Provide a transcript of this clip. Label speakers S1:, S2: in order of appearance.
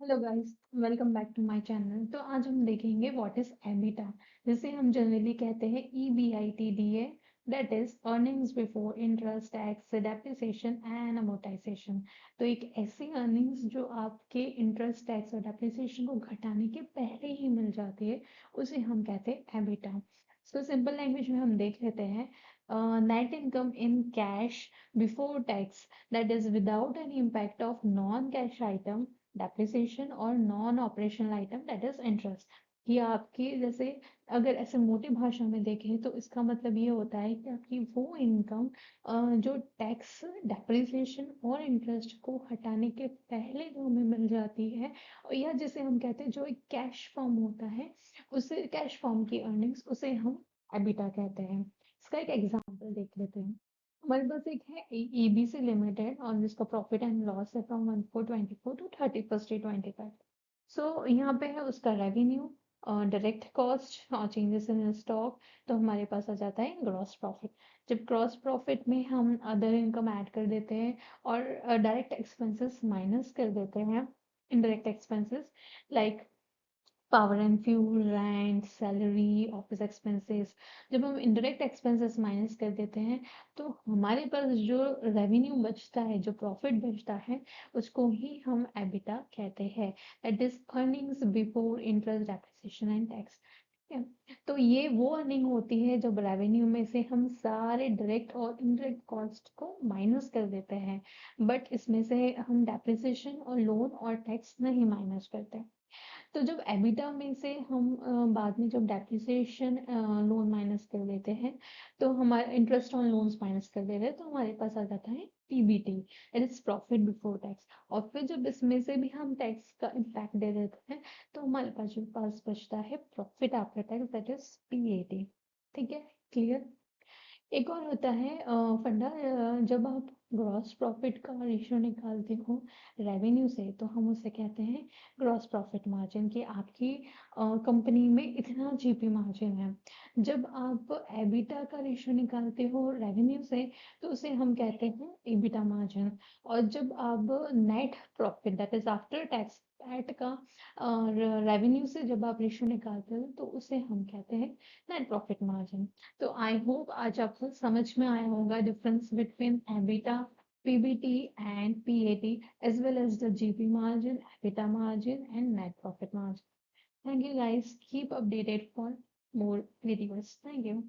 S1: Hello guys, welcome back to my channel. तो आज हम देखेंगे व्हाट इज एबिटा, जिसे हम जनरली कहते हैं EBITDA, that is earnings before interest, tax, depreciation and amortisation. तो एक ऐसी अर्निंग्स जो आपके इंटरेस्ट, टैक्स और डेप्रिसिएशन को घटाने के पहले ही मिल जाती है, उसे हम कहते हैं एबिटा। सो सिंपल लैंग्वेज में हम देख लेते हैं net income in cash before tax, that is without any impact of non cash item, depreciation और non operational item that is interest. ये आपकी जैसे अगर ऐसे मोटी भाषा में देखें तो इसका मतलब ये होता है कि आपकी वो इनकम जो टैक्स, डेप्रिसिएशन और इंटरेस्ट को हटाने के पहले जो हमें मिल जाती है, या जिसे हम कहते हैं जो एक कैश फॉर्म होता है, उसे कैश फॉर्म की अर्निंग्स उसे हम एबिटा कहते हैं। इसका एक एग्जांपल देख लेते हैं। हमारे पास एक है एबीसी लिमिटेड और जिसका प्रॉफिट एंड लॉस है फ्रॉम 1424 टू 31/3/25। सो यहाँ पे है उसका रेवेन्यू और डायरेक्ट कॉस्ट और चेंजेस इन स्टॉक। तो हमारे पास आ जाता है ग्रॉस प्रॉफिट। जब ग्रॉस प्रॉफिट में हम अदर इनकम ऐड कर देते हैं और डायरेक्ट एक्सपेंसेस माइनस कर देते हैं, indirect expenses like power and fuel, rent, salary, office expenses, जब हम इनडायरेक्ट एक्सपेंसेस माइनस कर देते हैं तो हमारे पास जो रेवेन्यू बचता है, जो प्रॉफिट बचता है, उसको ही हम एबिटा कहते हैं। That is earnings before interest, depreciation and tax. तो ये वो अर्निंग होती है जब रेवेन्यू में से हम सारे डायरेक्ट और इनडायरेक्ट कॉस्ट को माइनस कर देते हैं, बट इसमें से हम डेप्रिसिएशन और लोन और टैक्स नहीं माइनस करते। तो जब एबिटा में से हम बाद में जब डेप्रिसिएशन लोन माइनस कर देते हैं, तो हमारा इंटरेस्ट ऑन लोन्स माइनस कर देते हैं, तो हमारे पास आ जाता है PBT, it is profit before tax. और फिर जब इसमें से भी हम टैक्स का इम्पैक्ट दे देते हैं, तो हमारे पास बचता है profit after tax, that is PAT. ठीक है, क्लियर। एक और होता है फंडा, जब आप ग्रॉस प्रॉफिट का रेशियो निकालते हो रेवेन्यू से, तो हम उसे कहते हैं ग्रॉस प्रॉफिट मार्जिन, कि आपकी कंपनी में इतना जीपी मार्जिन है। जब आप एबिटा का रेशियो निकालते हो रेवेन्यू से, तो उसे हम कहते हैं एबिटा मार्जिन। और जब आप net profit, that is after tax, PAT का और रेवेन्यू से जब आप रेशियो निकालते हो, तो उसे हम कहते हैं नेट प्रॉफिट मार्जिन। तो आई होप आज आपको समझ में आया होगा difference between EBITDA, PBT and PAT, as well as the GP margin, EBITDA margin and net profit margin. Thank you guys. Keep updated for more videos. Thank you.